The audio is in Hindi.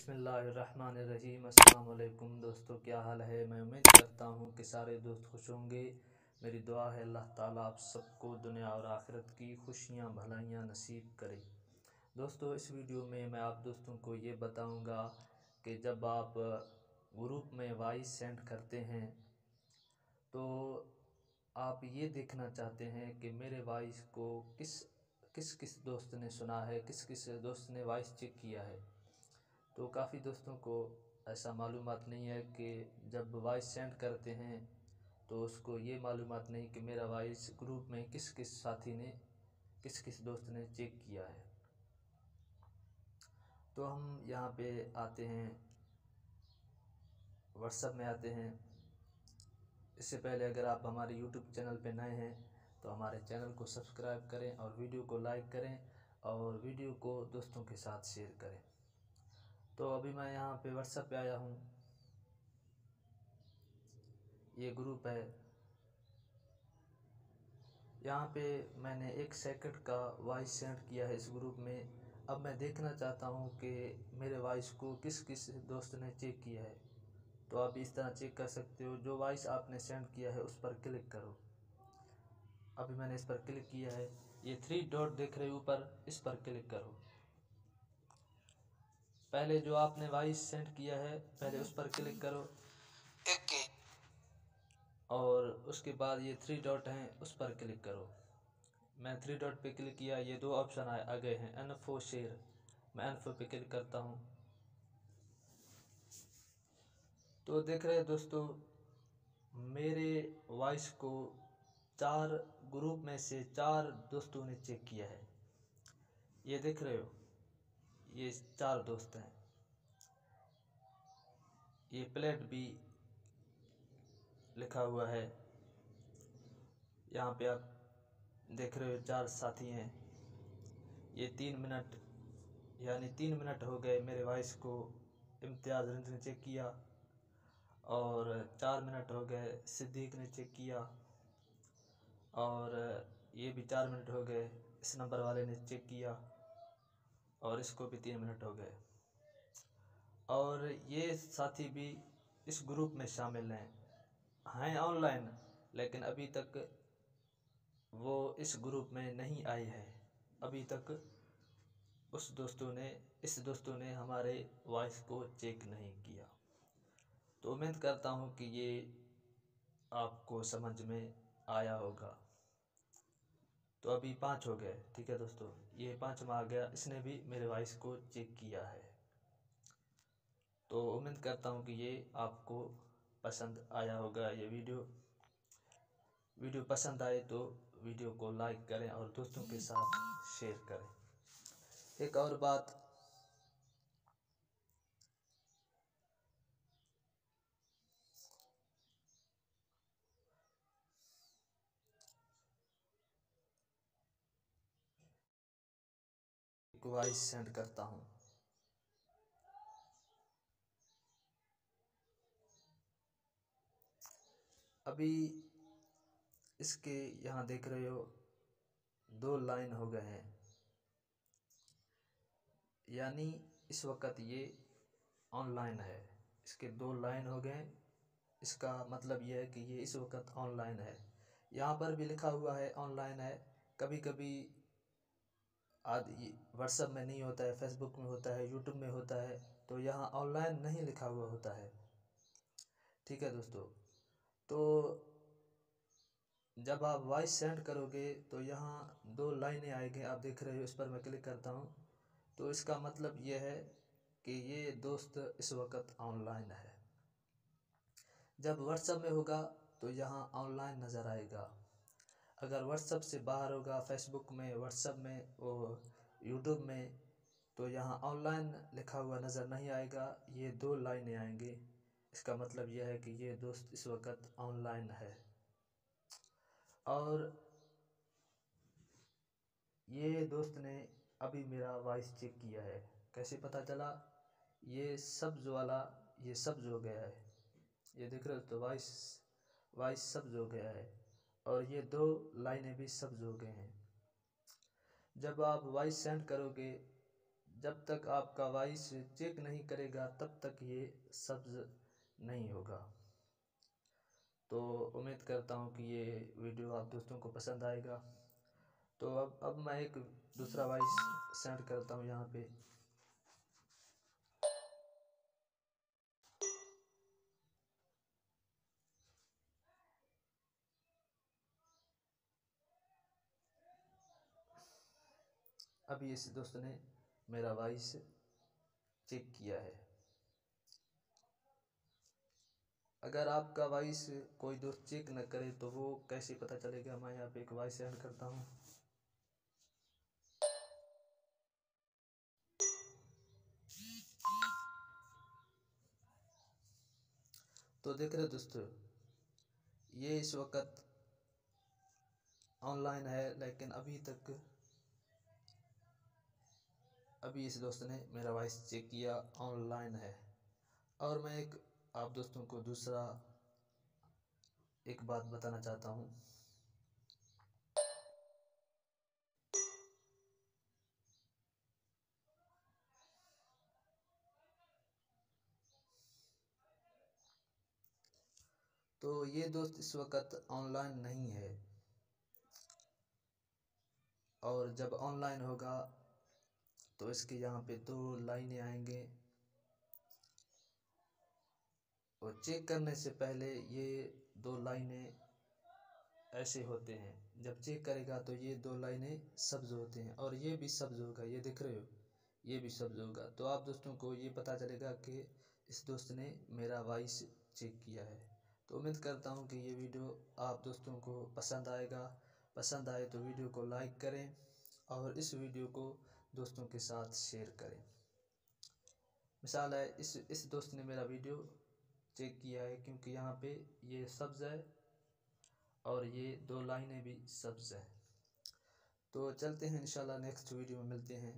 बिस्मिल्लाहिर्रहमानिर्रहीम। अस्सलाम वालेकुम दोस्तों, क्या हाल है। मैं उम्मीद करता हूँ कि सारे दोस्त खुश होंगे। मेरी दुआ है अल्लाह ताला आप सबको दुनिया और आखिरत की खुशियाँ भलाइयाँ नसीब करे। दोस्तों, इस वीडियो में मैं आप दोस्तों को ये बताऊँगा कि जब आप ग्रुप में वॉइस सेंड करते हैं तो आप ये देखना चाहते हैं कि मेरे वॉइस को किस किस किस दोस्त ने सुना है, किस किस दोस्त ने वॉइस चेक किया है। तो काफ़ी दोस्तों को ऐसा मालूमात नहीं है कि जब वॉइस सेंड करते हैं तो उसको ये मालूमात नहीं कि मेरा वॉइस ग्रुप में किस किस साथी ने, किस किस दोस्त ने चेक किया है। तो हम यहाँ पे आते हैं, व्हाट्सएप में आते हैं। इससे पहले अगर आप हमारे यूट्यूब चैनल पे नए हैं तो हमारे चैनल को सब्सक्राइब करें और वीडियो को लाइक करें और वीडियो को दोस्तों के साथ शेयर करें। तो अभी मैं यहाँ पे व्हाट्सएप पे आया हूँ, ये ग्रुप है। यहाँ पे मैंने 1 सेकंड का वॉइस सेंड किया है इस ग्रुप में। अब मैं देखना चाहता हूँ कि मेरे वॉइस को किस किस दोस्त ने चेक किया है। तो आप इस तरह चेक कर सकते हो। जो वॉइस आपने सेंड किया है उस पर क्लिक करो। अभी मैंने इस पर क्लिक किया है, ये 3 डॉट देख रहे हो ऊपर, इस पर क्लिक करो। पहले जो आपने वॉइस सेंड किया है पहले उस पर क्लिक करो और उसके बाद ये 3 डॉट हैं उस पर क्लिक करो। मैं 3 डॉट पे क्लिक किया, ये 2 ऑप्शन आ गए हैं, इन्फो शेयर। मैं इन्फो पे क्लिक करता हूँ तो देख रहे हैं दोस्तों, मेरे वॉइस को 4 ग्रुप में से 4 दोस्तों ने चेक किया है। ये देख रहे हो, ये 4 दोस्त हैं। ये प्लेट भी लिखा हुआ है, यहाँ पे आप देख रहे हो 4 साथी हैं। ये 3 मिनट यानी 3 मिनट हो गए मेरे वॉइस को इम्तियाज़ रंज ने चेक किया और 4 मिनट हो गए सिद्दीक ने चेक किया और ये भी 4 मिनट हो गए इस नंबर वाले ने चेक किया और इसको भी 3 मिनट हो गए। और ये साथी भी इस ग्रुप में शामिल हैं ऑनलाइन, लेकिन अभी तक वो इस ग्रुप में नहीं आए हैं। अभी तक इस दोस्तों ने हमारे वॉइस को चेक नहीं किया। तो उम्मीद करता हूँ कि ये आपको समझ में आया होगा। तो अभी 5 हो गए, ठीक है दोस्तों, ये 5वां आ गया, इसने भी मेरे वॉइस को चेक किया है। तो उम्मीद करता हूँ कि ये आपको पसंद आया होगा। ये वीडियो पसंद आए तो वीडियो को लाइक करें और दोस्तों के साथ शेयर करें। एक और बात, वॉइस सेंड करता हूँ। अभी इसके यहाँ देख रहे हो 2 लाइन हो गए हैं, यानी इस वक्त ये ऑनलाइन है। इसके 2 लाइन हो गए, इसका मतलब यह है कि ये इस वक्त ऑनलाइन है। यहाँ पर भी लिखा हुआ है ऑनलाइन है। कभी कभी आदि व्हाट्सएप में नहीं होता है, फेसबुक में होता है, यूट्यूब में होता है, तो यहाँ ऑनलाइन नहीं लिखा हुआ होता है। ठीक है दोस्तों, तो जब आप वॉइस सेंड करोगे तो यहाँ 2 लाइनें आएंगी, आप देख रहे हो। इस पर मैं क्लिक करता हूँ तो इसका मतलब यह है कि ये दोस्त इस वक्त ऑनलाइन है। जब व्हाट्सएप में होगा तो यहाँ ऑनलाइन नज़र आएगा। अगर व्हाट्सएप से बाहर होगा, फेसबुक में, व्हाट्सएप में, वो यूट्यूब में, तो यहाँ ऑनलाइन लिखा हुआ नज़र नहीं आएगा, ये 2 लाइनें आएंगी। इसका मतलब यह है कि ये दोस्त इस वक्त ऑनलाइन है। और ये दोस्त ने अभी मेरा वॉइस चेक किया है। कैसे पता चला? ये सब्ज वाला, ये सब्ज हो गया है, ये देख रहे हो, तो वॉइस सब्ज हो गया है और ये 2 लाइनें भी सब्ज हो गए हैं। जब आप वॉइस सेंड करोगे जब तक आपका वॉइस चेक नहीं करेगा तब तक ये सब्ज नहीं होगा। तो उम्मीद करता हूँ कि ये वीडियो आप दोस्तों को पसंद आएगा। तो अब मैं एक दूसरा वॉइस सेंड करता हूँ यहाँ पे। अभी इस दोस्त ने मेरा वॉइस चेक किया है। अगर आपका वॉइस कोई दोस्त चेक न करे तो वो कैसे पता चलेगा? मैं यहाँ पे एक वॉइस सेंड करता हूँ। तो देख रहे हो दोस्तों, ये इस वक्त ऑनलाइन है, लेकिन अभी इस दोस्त ने मेरा वॉइस चेक किया, ऑनलाइन है। और मैं आप दोस्तों को दूसरा एक बात बताना चाहता हूँ। तो ये दोस्त इस वक्त ऑनलाइन नहीं है, और जब ऑनलाइन होगा तो इसके यहाँ पे 2 लाइनें आएंगे, और चेक करने से पहले ये 2 लाइनें ऐसे होते हैं। जब चेक करेगा तो ये 2 लाइनें सब्ज होते हैं, और ये भी सब्ज होगा, ये देख रहे हो, ये भी सब्ज होगा। तो आप दोस्तों को ये पता चलेगा कि इस दोस्त ने मेरा वॉइस चेक किया है। तो उम्मीद करता हूँ कि ये वीडियो आप दोस्तों को पसंद आएगा। पसंद आए तो वीडियो को लाइक करें, और इस वीडियो को दोस्तों के साथ शेयर करें। मिसाल है, इस दोस्त ने मेरा वीडियो चेक किया है, क्योंकि यहाँ पे ये सब्ज है और ये 2 लाइनें भी सब्ज है। तो चलते हैं, इंशाल्लाह नेक्स्ट वीडियो में मिलते हैं।